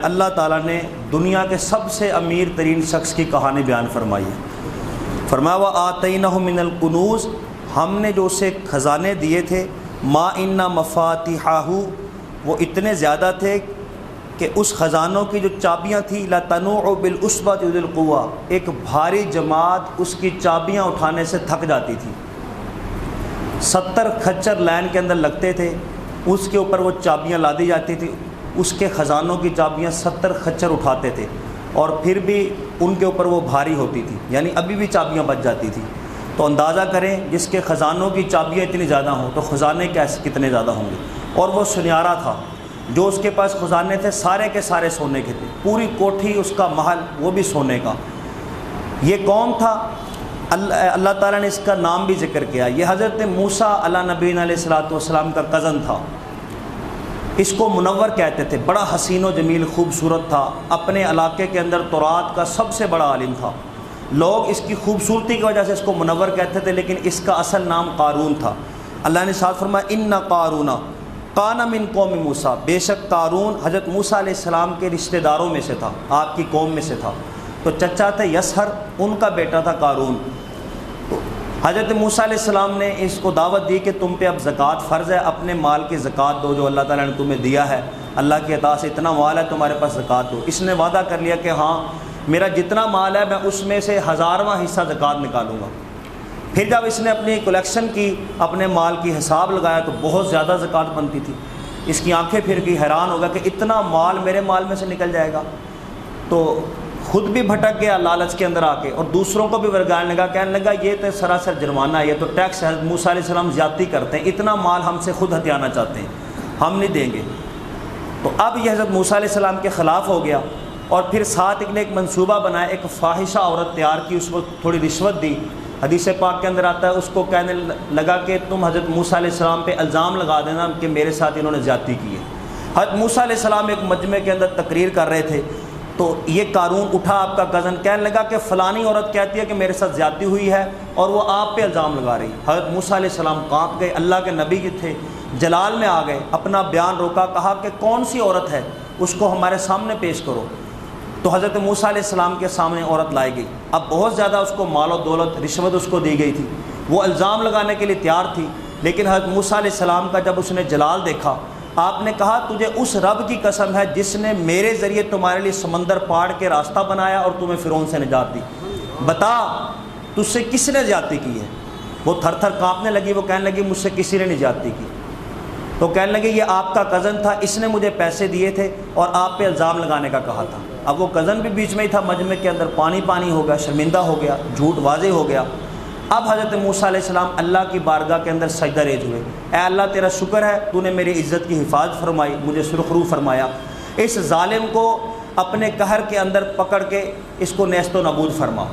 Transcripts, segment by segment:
اللہ تعالیٰ نے دنیا کے سب سے امیر ترین شخص کی کہانی بیان فرمائی ہے۔ فرمایا وَآتَيْنَهُ مِنَ الْكُنُوزِ، ہم نے جو اسے خزانے دیے تھے، مَا إِنَّ مَفَاتِحَهُ، وہ اتنے زیادہ تھے کہ اس خزانوں کی جو چابیاں تھیں لَتَنُوعُ بِالْعُصْبَةِ أُولِي الْقُوَّةِ، ایک بھاری جماعت اس کی چابیاں اٹھانے سے تھک جاتی تھی۔ 70 کھچر لائن کے اندر لگتے تھے، اس کے اوپر وہ چابیاں لادی جاتی تھی، اس کے خزانوں کی چابیاں 70 کھچر اٹھاتے تھے، اور پھر بھی ان کے اوپر وہ بھاری ہوتی تھی، یعنی ابھی بھی چابیاں بچ جاتی تھی۔ تو اندازہ کریں جس کے خزانوں کی چابیاں اتنی زیادہ ہوں تو خزانے کیسے کتنے زیادہ ہوں گے۔ اور وہ سنیارا تھا، جو اس کے پاس خزانے تھے سارے کے سارے سونے کے تھے، پوری کوٹھی اس کا محل وہ بھی سونے کا۔ یہ کون تھا؟ اللہ تعالیٰ نے اس کا نام بھی ذکر کیا، یہ حضرت موسیٰ علیہ نبینا علیہ الصلوۃ والسلام کا کزن تھا۔ اس کو منور کہتے تھے، بڑا حسین و جمیل خوبصورت تھا، اپنے علاقے کے اندر تورات کا سب سے بڑا عالم تھا۔ لوگ اس کی خوبصورتی کی وجہ سے اس کو منور کہتے تھے، لیکن اس کا اصل نام قارون تھا۔ اللہ نے ساتھ فرمایا ان قارون کان من قوم موسیٰ، بے شک قارون حضرت موسیٰ علیہ السلام کے رشتہ داروں میں سے تھا، آپ کی قوم میں سے تھا۔ تو چچا تھے یسہر، ان کا بیٹا تھا قارون۔ حضرت موسیٰ علیہ السلام نے اس کو دعوت دی کہ تم پہ اب زکوٰۃ فرض ہے، اپنے مال کی زکوٰۃ دو جو اللہ تعالیٰ نے تمہیں دیا ہے، اللہ کی عطا سے اتنا مال ہے تمہارے پاس، زکوٰۃ دو۔ اس نے وعدہ کر لیا کہ ہاں میرا جتنا مال ہے میں اس میں سے 1000واں حصہ زکوٰۃ نکالوں گا۔ پھر جب اس نے اپنی کلیکشن کی، اپنے مال کی حساب لگایا تو بہت زیادہ زکوٰۃ بنتی تھی۔ اس کی آنکھیں پھر گئی، حیران ہو گیا کہ اتنا مال میرے مال میں سے نکل جائے گا۔ تو خود بھی بھٹک گیا لالچ کے اندر آ کے، اور دوسروں کو بھی ورگانے لگا، کہنے لگا یہ تو سراسر جرمانہ ہے، یہ تو ٹیکس ہے، موسیٰ علیہ السلام زیادتی کرتے ہیں، اتنا مال ہم سے خود ہتھیانا چاہتے ہیں، ہم نہیں دیں گے۔ تو اب یہ حضرت موسیٰ علیہ السلام کے خلاف ہو گیا، اور پھر ساتھ ایک منصوبہ بنایا، ایک فاحشہ عورت تیار کی، اس کو تھوڑی رشوت دی۔ حدیث پاک کے اندر آتا ہے، اس کو کہنے لگا کہ تم حضرت موسیٰ علیہ السلام پہ الزام لگا دینا کہ میرے ساتھ انہوں نے زیادتی کی ہے۔ حضرت موسیٰ علیہ السلام ایک مجمع کے اندر تقریر کر رہے تھے، تو یہ قارون اٹھا، آپ کا کزن، کہنے لگا کہ فلانی عورت کہتی ہے کہ میرے ساتھ زیادتی ہوئی ہے اور وہ آپ پہ الزام لگا رہی۔ حضرت موسیٰ علیہ السلام کانپ گئے، اللہ کے نبی کی تھے، جلال میں آ گئے، اپنا بیان روکا، کہا کہ کون سی عورت ہے، اس کو ہمارے سامنے پیش کرو۔ تو حضرت موسیٰ علیہ السلام کے سامنے عورت لائی گئی۔ اب بہت زیادہ اس کو مال و دولت، رشوت اس کو دی گئی تھی، وہ الزام لگانے کے لیے تیار تھی، لیکن حضرت موسیٰ علیہ السلام کا جب اس نے جلال دیکھا، آپ نے کہا تجھے اس رب کی قسم ہے جس نے میرے ذریعے تمہارے لیے سمندر پاڑ کے راستہ بنایا اور تمہیں فرعون سے نجات دی، بتا تجھ سے کس نے زیادتی کی ہے۔ وہ تھر تھر کانپنے لگی، وہ کہنے لگی مجھ سے کسی نے نہیں زیادتی کی۔ تو کہنے لگے یہ آپ کا کزن تھا، اس نے مجھے پیسے دیے تھے اور آپ پہ الزام لگانے کا کہا تھا۔ اب وہ کزن بھی بیچ میں ہی تھا، مجمع کے اندر پانی پانی ہو گیا، شرمندہ ہو گیا، جھوٹ واضح ہو گیا۔ اب حضرت موسیٰ علیہ السلام اللہ کی بارگاہ کے اندر سجدہ ریز ہوئے، اے اللہ تیرا شکر ہے تو نے میری عزت کی حفاظت فرمائی، مجھے سرخرو فرمایا، اس ظالم کو اپنے قہر کے اندر پکڑ کے اس کو نیست و نابود فرما۔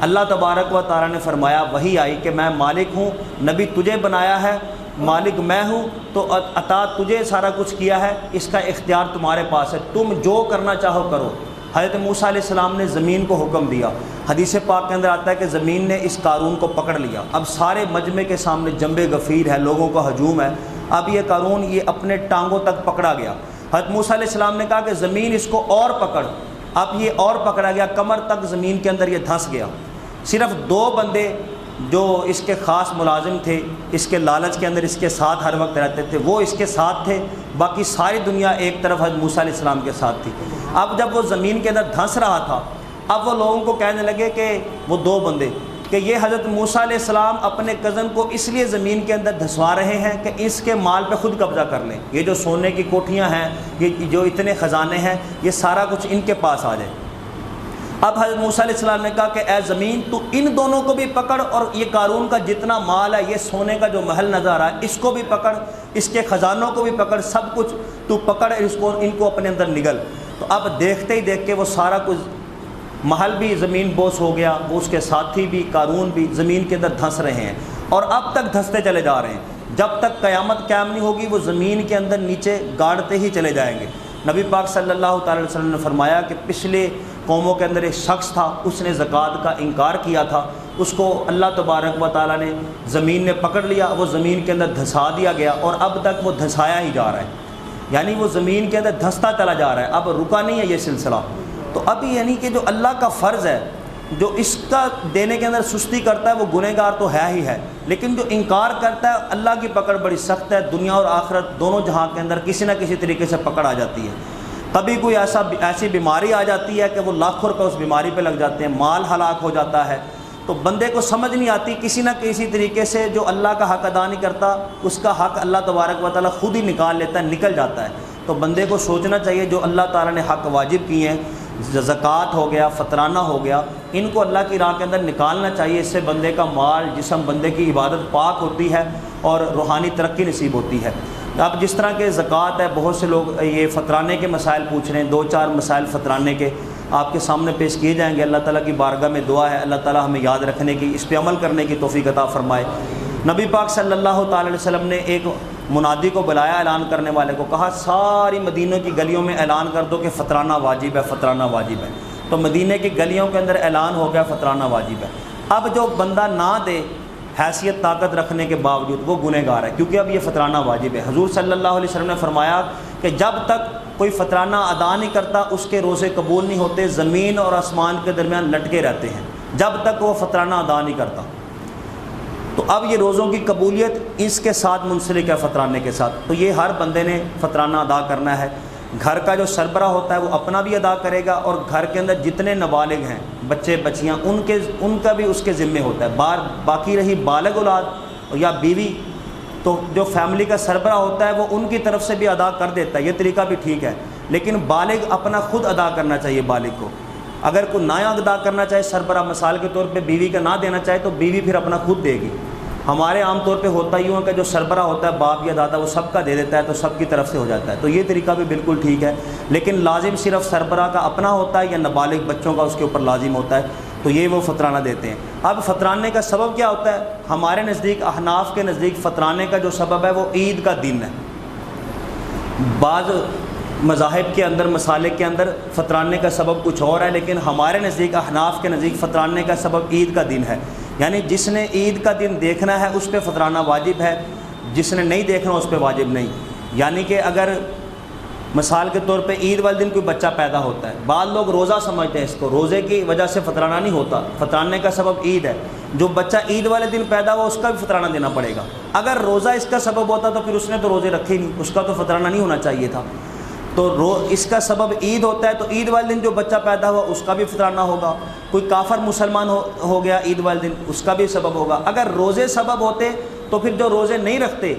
اللہ تبارک و تعالیٰ نے فرمایا، وہی آئی کہ میں مالک ہوں، نبی تجھے بنایا ہے، مالک میں ہوں، تو عطا تجھے سارا کچھ کیا ہے، اس کا اختیار تمہارے پاس ہے، تم جو کرنا چاہو کرو۔ حضرت موسیٰ علیہ السلام نے زمین کو حکم دیا۔ حدیث پاک کے اندر آتا ہے کہ زمین نے اس قارون کو پکڑ لیا۔ اب سارے مجمع کے سامنے جنب غفیر ہے، لوگوں کا ہجوم ہے، اب یہ قارون یہ اپنے ٹانگوں تک پکڑا گیا۔ حضرت موسیٰ علیہ السلام نے کہا کہ زمین اس کو اور پکڑ، اب یہ اور پکڑا گیا، کمر تک زمین کے اندر یہ دھنس گیا۔ صرف 2 بندے جو اس کے خاص ملازم تھے، اس کے لالچ کے اندر اس کے ساتھ ہر وقت رہتے تھے، وہ اس کے ساتھ تھے، باقی ساری دنیا ایک طرف حضرت موسیٰ علیہ السلام کے ساتھ تھی۔ اب جب وہ زمین کے اندر دھنس رہا تھا، اب وہ لوگوں کو کہنے لگے کہ وہ 2 بندے کہ یہ حضرت موسیٰ علیہ السلام اپنے کزن کو اس لیے زمین کے اندر دھسوا رہے ہیں کہ اس کے مال پہ خود قبضہ کر لیں، یہ جو سونے کی کوٹھیاں ہیں، یہ جو اتنے خزانے ہیں، یہ سارا کچھ ان کے پاس آ جائے۔ اب حضرت موسیٰ علیہ السلام نے کہا کہ اے زمین تو ان دونوں کو بھی پکڑ، اور یہ قارون کا جتنا مال ہے، یہ سونے کا جو محل نظر آ رہا ہے، اس کو بھی پکڑ، اس کے خزانوں کو بھی پکڑ، سب کچھ تو پکڑ، ان کو اپنے اندر نگل۔ تو اب دیکھتے ہی دیکھ کے وہ سارا کچھ محل بھی زمین بوس ہو گیا، وہ اس کے ساتھی بھی، قارون بھی زمین کے اندر دھنس رہے ہیں، اور اب تک دھنستے چلے جا رہے ہیں، جب تک قیامت قائم نہیں ہوگی وہ زمین کے اندر نیچے گاڑتے ہی چلے جائیں گے۔ نبی پاک صلی اللہ تعالی وسلم نے فرمایا کہ پچھلے قوموں کے اندر ایک شخص تھا، اس نے زکوٰۃ کا انکار کیا تھا، اس کو اللہ تبارک و تعالیٰ نے زمین نے پکڑ لیا، وہ زمین کے اندر دھسا دیا گیا، اور اب تک وہ دھسایا ہی جا رہا ہے۔ یعنی وہ زمین کے اندر دھستا چلا جا رہا ہے، اب رکا نہیں ہے یہ سلسلہ۔ تو اب یعنی کہ جو اللہ کا فرض ہے، جو اس کا دینے کے اندر سستی کرتا ہے وہ گنہگار تو ہے ہی ہے، لیکن جو انکار کرتا ہے اللہ کی پکڑ بڑی سخت ہے، دنیا اور آخرت دونوں جہاں کے اندر کسی نہ کسی طریقے سے پکڑ آ جاتی ہے۔ کبھی کوئی ایسی بیماری آ جاتی ہے کہ وہ لاکھوں روپے اس بیماری پہ لگ جاتے ہیں، مال ہلاک ہو جاتا ہے، تو بندے کو سمجھ نہیں آتی، کسی نہ کسی طریقے سے جو اللہ کا حق ادا نہیں کرتا اس کا حق اللہ تبارک و تعالیٰ خود ہی نکال لیتا ہے، نکل جاتا ہے۔ تو بندے کو سوچنا چاہیے جو اللہ تعالیٰ نے حق واجب کیے ہیں، زکوٰۃ ہو گیا، فطرانہ ہو گیا، ان کو اللہ کی راہ کے اندر نکالنا چاہیے۔ اس سے بندے کا مال، جسم، بندے کی عبادت پاک ہوتی ہے اور روحانی ترقی نصیب ہوتی ہے۔ اب جس طرح کے زکوٰۃ ہے، بہت سے لوگ یہ فطرانے کے مسائل پوچھ رہے ہیں، 2-4 مسائل فطرانے کے آپ کے سامنے پیش کیے جائیں گے۔ اللہ تعالیٰ کی بارگاہ میں دعا ہے اللہ تعالیٰ ہمیں یاد رکھنے کی، اس پہ عمل کرنے کی توفیق عطا فرمائے۔ نبی پاک صلی اللہ تعالی علیہ وسلم نے ایک منادی کو بلایا، اعلان کرنے والے کو کہا ساری مدینہ کی گلیوں میں اعلان کر دو کہ فطرانہ واجب ہے، فطرانہ واجب ہے۔ تو مدینہ کی گلیوں کے اندر اعلان ہو گیا فطرانہ واجب ہے۔ اب جو بندہ نہ دے حیثیت طاقت رکھنے کے باوجود، وہ گنہگار ہے، کیونکہ اب یہ فطرانہ واجب ہے۔ حضور صلی اللہ علیہ وسلم نے فرمایا کہ جب تک کوئی فطرانہ ادا نہیں کرتا اس کے روزے قبول نہیں ہوتے، زمین اور آسمان کے درمیان لٹکے رہتے ہیں جب تک وہ فطرانہ ادا نہیں کرتا۔ تو اب یہ روزوں کی قبولیت اس کے ساتھ منسلک ہے، فطرانے کے ساتھ۔ تو یہ ہر بندے نے فطرانہ ادا کرنا ہے۔ گھر کا جو سربراہ ہوتا ہے وہ اپنا بھی ادا کرے گا، اور گھر کے اندر جتنے نابالغ ہیں، بچے بچیاں، ان کا بھی اس کے ذمے ہوتا ہے۔ باقی رہی بالغ اولاد یا بیوی، تو جو فیملی کا سربراہ ہوتا ہے وہ ان کی طرف سے بھی ادا کر دیتا ہے، یہ طریقہ بھی ٹھیک ہے، لیکن بالغ اپنا خود ادا کرنا چاہیے۔ بالغ کو اگر کوئی نہ ادا کرنا چاہے سربراہ، مثال کے طور پہ بیوی کا نہ دینا چاہے تو بیوی پھر اپنا خود دے گی۔ ہمارے عام طور پہ ہوتا ہی ہے کہ جو سربراہ ہوتا ہے باپ یا دادا، وہ سب کا دے دیتا ہے تو سب کی طرف سے ہو جاتا ہے، تو یہ طریقہ بھی بالکل ٹھیک ہے، لیکن لازم صرف سربراہ کا اپنا ہوتا ہے یا نابالغ بچوں کا اس کے اوپر لازم ہوتا ہے، تو یہ وہ فطرانہ دیتے ہیں۔ اب فطرانے کا سبب کیا ہوتا ہے؟ ہمارے نزدیک، احناف کے نزدیک، فطرانے کا جو سبب ہے وہ عید کا دن ہے۔ بعض مذاہب کے اندر، مسالک کے اندر فطرانے کا سبب کچھ اور ہے، لیکن ہمارے نزدیک، احناف کے نزدیک، فطرانے کا سبب عید کا دن ہے۔ یعنی جس نے عید کا دن دیکھنا ہے اس پہ فطرانہ واجب ہے، جس نے نہیں دیکھنا اس پہ واجب نہیں۔ یعنی کہ اگر مثال کے طور پہ عید والے دن کوئی بچہ پیدا ہوتا ہے، بعض لوگ روزہ سمجھتے ہیں اس کو، روزے کی وجہ سے فطرانہ نہیں ہوتا، فطرانے کا سبب عید ہے۔ جو بچہ عید والے دن پیدا ہوا اس کا بھی فطرانہ دینا پڑے گا۔ اگر روزہ اس کا سبب ہوتا تو پھر اس نے تو روزے رکھے ہی نہیں، اس کا تو فطرانہ نہیں ہونا چاہیے تھا۔ تو اس کا سبب عید ہوتا ہے، تو عید والے دن جو بچہ پیدا ہوا اس کا بھی فطرانہ ہوگا۔ کوئی کافر مسلمان ہو گیا عید والے دن، اس کا بھی سبب ہوگا۔ اگر روزے سبب ہوتے تو پھر جو روزے نہیں رکھتے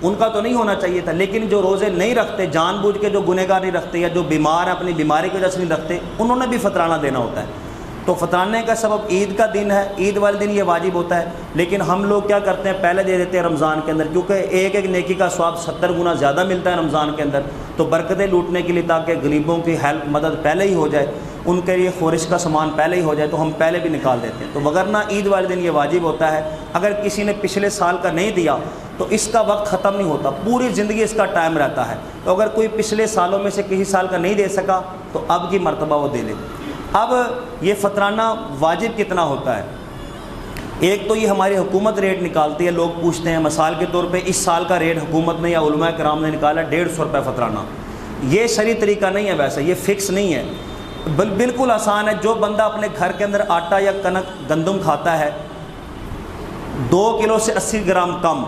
ان کا تو نہیں ہونا چاہیے تھا، لیکن جو روزے نہیں رکھتے، جان بوجھ کے جو گنہگار نہیں رکھتے یا جو بیمار ہیں اپنی بیماری کی وجہ سے نہیں رکھتے، انہوں نے بھی فطرانہ دینا ہوتا ہے۔ تو فطرانے کا سبب عید کا دن ہے، عید والے دن یہ واجب ہوتا ہے، لیکن ہم لوگ کیا کرتے ہیں، پہلے دے دیتے ہیں رمضان کے اندر، کیونکہ ایک ایک نیکی کا ثواب 70 گنا زیادہ ملتا ہے رمضان کے اندر، تو برکتیں لوٹنے کے لیے، تاکہ غریبوں کی ہیلپ، مدد پہلے ہی ہو جائے، ان کے لیے خورش کا سامان پہلے ہی ہو جائے، تو ہم پہلے بھی نکال دیتے ہیں۔ تو وگرنہ عید والے دن یہ واجب ہوتا ہے۔ اگر کسی نے پچھلے سال کا نہیں دیا تو اس کا وقت ختم نہیں ہوتا، پوری زندگی اس کا ٹائم رہتا ہے۔ تو اگر کوئی پچھلے سالوں میں سے کسی سال کا نہیں دے سکا تو اب کی مرتبہ وہ دے لے۔ اب یہ فطرانہ واجب کتنا ہوتا ہے؟ ایک تو یہ ہماری حکومت ریٹ نکالتی ہے، لوگ پوچھتے ہیں، مثال کے طور پہ اس سال کا ریٹ حکومت نے یا علماء کرام نے نکالا 150 روپے فطرانہ۔ یہ صحیح طریقہ نہیں ہے، ویسے یہ فکس نہیں ہے، بالکل آسان ہے۔ جو بندہ اپنے گھر کے اندر آٹا یا کنک گندم کھاتا ہے 2 کلو سے 80 گرام کم،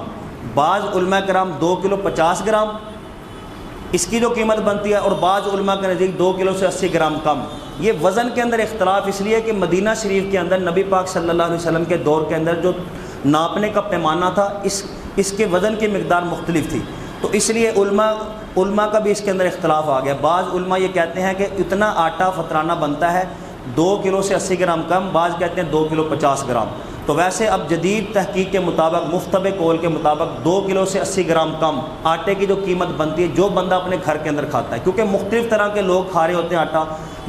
بعض علماء کرام 2 کلو 50 گرام اس کی جو قیمت بنتی ہے، اور بعض علماء کے نزدیک 2 کلو سے 80 گرام کم۔ یہ وزن کے اندر اختلاف اس لیے کہ مدینہ شریف کے اندر نبی پاک صلی اللہ علیہ وسلم کے دور کے اندر جو ناپنے کا پیمانہ تھا، اس کے وزن کی مقدار مختلف تھی، تو اس لیے علماء کا بھی اس کے اندر اختلاف آ گیا۔ بعض علماء یہ کہتے ہیں کہ اتنا آٹا فطرانہ بنتا ہے 2 کلو سے 80 گرام کم، بعض کہتے ہیں 2 کلو 50 گرام۔ تو ویسے اب جدید تحقیق کے مطابق، مفتبع قول کے مطابق 2 کلو سے 80 گرام کم آٹے کی جو قیمت بنتی ہے، جو بندہ اپنے گھر کے اندر کھاتا ہے، کیونکہ مختلف طرح کے لوگ کھا رہے ہوتے ہیں آٹا،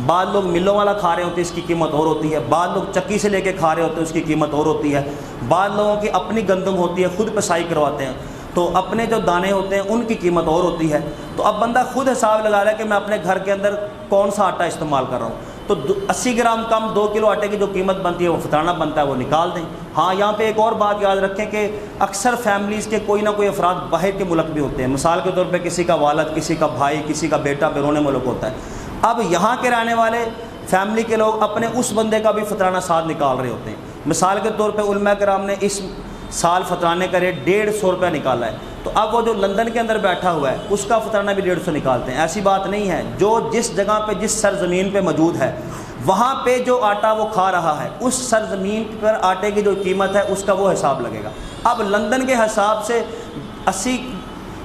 بعض لوگ ملوں والا کھا رہے ہوتے ہیں، اس کی قیمت اور ہوتی ہے، بعض لوگ چکی سے لے کے کھا رہے ہوتے ہیں، اس کی قیمت اور ہوتی ہے، بعض لوگوں کی اپنی گندم ہوتی ہے، خود پسائی کرواتے ہیں، تو اپنے جو دانے ہوتے ہیں ان کی قیمت اور ہوتی ہے۔ تو اب بندہ خود حساب لگا رہا ہے کہ میں اپنے گھر کے اندر کون سا آٹا استعمال کر رہا ہوں۔ تو 80 گرام کم 2 کلو آٹے کی جو قیمت بنتی ہے وہ فطرانہ بنتا ہے، وہ نکال دیں۔ ہاں یہاں پہ ایک اور بات یاد رکھیں کہ اکثر فیملیز کے کوئی نہ کوئی افراد باہر کے ملک بھی ہوتے ہیں، مثال کے طور پہ کسی کا والد، کسی کا بھائی، کسی کا بیٹا بیرون ملک ہوتا ہے۔ اب یہاں کے رہنے والے فیملی کے لوگ اپنے اس بندے کا بھی فطرانہ ساتھ نکال رہے ہوتے ہیں۔ مثال کے طور پہ علماء کرام نے اس سال فطرانے کا ریٹ 150 روپے نکالا ہے، تو اب وہ جو لندن کے اندر بیٹھا ہوا ہے اس کا فطرانہ بھی 150 نکالتے ہیں۔ ایسی بات نہیں ہے، جو جس جگہ پہ جس سرزمین پہ موجود ہے وہاں پہ جو آٹا وہ کھا رہا ہے اس سرزمین پر آٹے کی جو قیمت ہے اس کا وہ حساب لگے گا۔ اب لندن کے حساب سے 80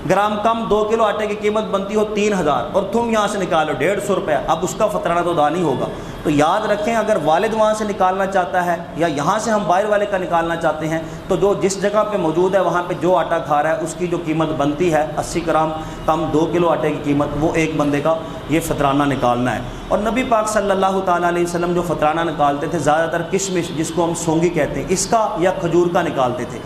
گرام کم 2 کلو آٹے کی قیمت بنتی ہو 3000 اور تم یہاں سے نکالو 150 روپے، اب اس کا فطرانہ تو ادا نہیں ہوگا۔ تو یاد رکھیں اگر والد وہاں سے نکالنا چاہتا ہے یا یہاں سے ہم باہر والے کا نکالنا چاہتے ہیں تو جو جس جگہ پہ موجود ہے وہاں پہ جو آٹا کھا رہا ہے اس کی جو قیمت بنتی ہے 80 گرام کم 2 کلو آٹے کی قیمت، وہ ایک بندے کا یہ فطرانہ نکالنا ہے۔ اور نبی پاک صلی اللہ تعالیٰ علیہ وسلم جو فطرانہ نکالتے تھے زیادہ تر کشمش، جس کو ہم سونگی کہتے ہیں، اس کا یا کھجور کا نکالتے تھے۔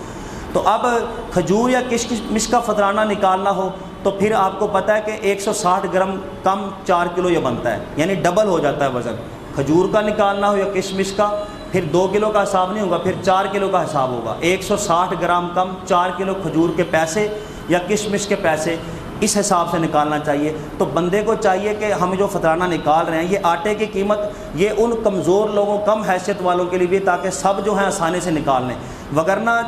تو اب کھجور یا کشمش کا فطرانہ نکالنا ہو تو پھر آپ کو پتہ ہے کہ 160 گرام کم 4 کلو یہ بنتا ہے، یعنی ڈبل ہو جاتا ہے وزن۔ کھجور کا نکالنا ہو یا کشمش کا پھر 2 کلو کا حساب نہیں ہوگا، پھر 4 کلو کا حساب ہوگا۔ 160 گرام کم 4 کلو کھجور کے پیسے یا کشمش کے پیسے، اس حساب سے نکالنا چاہیے۔ تو بندے کو چاہیے کہ ہم جو فطرانہ نکال رہے ہیں یہ آٹے کی قیمت یہ ان کمزور لوگوں، کم حیثیت والوں کے لیے بھی، تاکہ سب جو ہیں آسانی سے نکال لیں، وگرنہ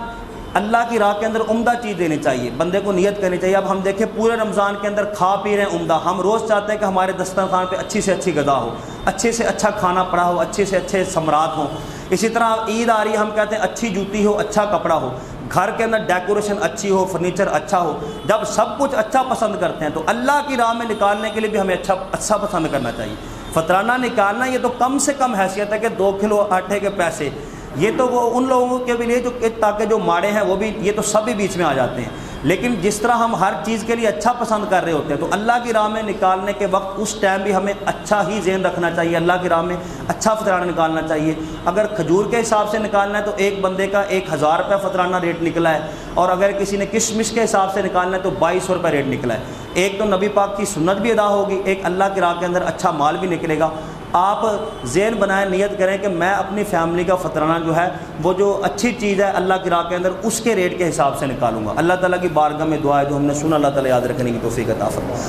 اللہ کی راہ کے اندر عمدہ چیز دینی چاہیے، بندے کو نیت کرنی چاہیے۔ اب ہم دیکھیں پورے رمضان کے اندر کھا پی رہے ہیں عمدہ، ہم روز چاہتے ہیں کہ ہمارے دسترخوان پہ اچھی سے اچھی غذا ہو، اچھے سے اچھا کھانا پڑا ہو، اچھے سے اچھے ثمرات ہوں۔ اسی طرح عید آ رہی ہے، ہم کہتے ہیں اچھی جوتی ہو، اچھا کپڑا ہو، گھر کے اندر ڈیکوریشن اچھی ہو، فرنیچر اچھا ہو۔ جب سب کچھ اچھا پسند کرتے ہیں تو اللہ کی راہ میں نکالنے کے لیے بھی ہمیں اچھا پسند کرنا چاہیے۔ فطرانہ نکالنا یہ تو کم سے کم حیثیت ہے کہ 2 کلو آٹے کے پیسے، یہ تو وہ ان لوگوں کے بھی لیے جو تاکہ جو ماڑے ہیں وہ بھی، یہ تو سب بھی بیچ میں آ جاتے ہیں۔ لیکن جس طرح ہم ہر چیز کے لیے اچھا پسند کر رہے ہوتے ہیں تو اللہ کی راہ میں نکالنے کے وقت اس ٹائم بھی ہمیں اچھا ہی ذہن رکھنا چاہیے، اللہ کی راہ میں اچھا فطرانہ نکالنا چاہیے۔ اگر کھجور کے حساب سے نکالنا ہے تو ایک بندے کا 1000 روپے فطرانہ ریٹ نکلا ہے، اور اگر کسی نے کشمش کے حساب سے نکالنا ہے تو 2200 روپے ریٹ نکلا ہے۔ ایک تو نبی پاک کی سنت بھی ادا ہوگی، ایک اللہ کی راہ کے اندر اچھا مال بھی نکلے گا۔ آپ ذہن بنائیں، نیت کریں کہ میں اپنی فیملی کا فطرانہ جو ہے وہ جو اچھی چیز ہے اللہ کی راہ کے اندر اس کے ریٹ کے حساب سے نکالوں گا۔ اللہ تعالیٰ کی بارگاہ میں دعا ہے جو ہم نے سنا اللہ تعالیٰ یاد رکھنے کی توفیق عطا فرمائے۔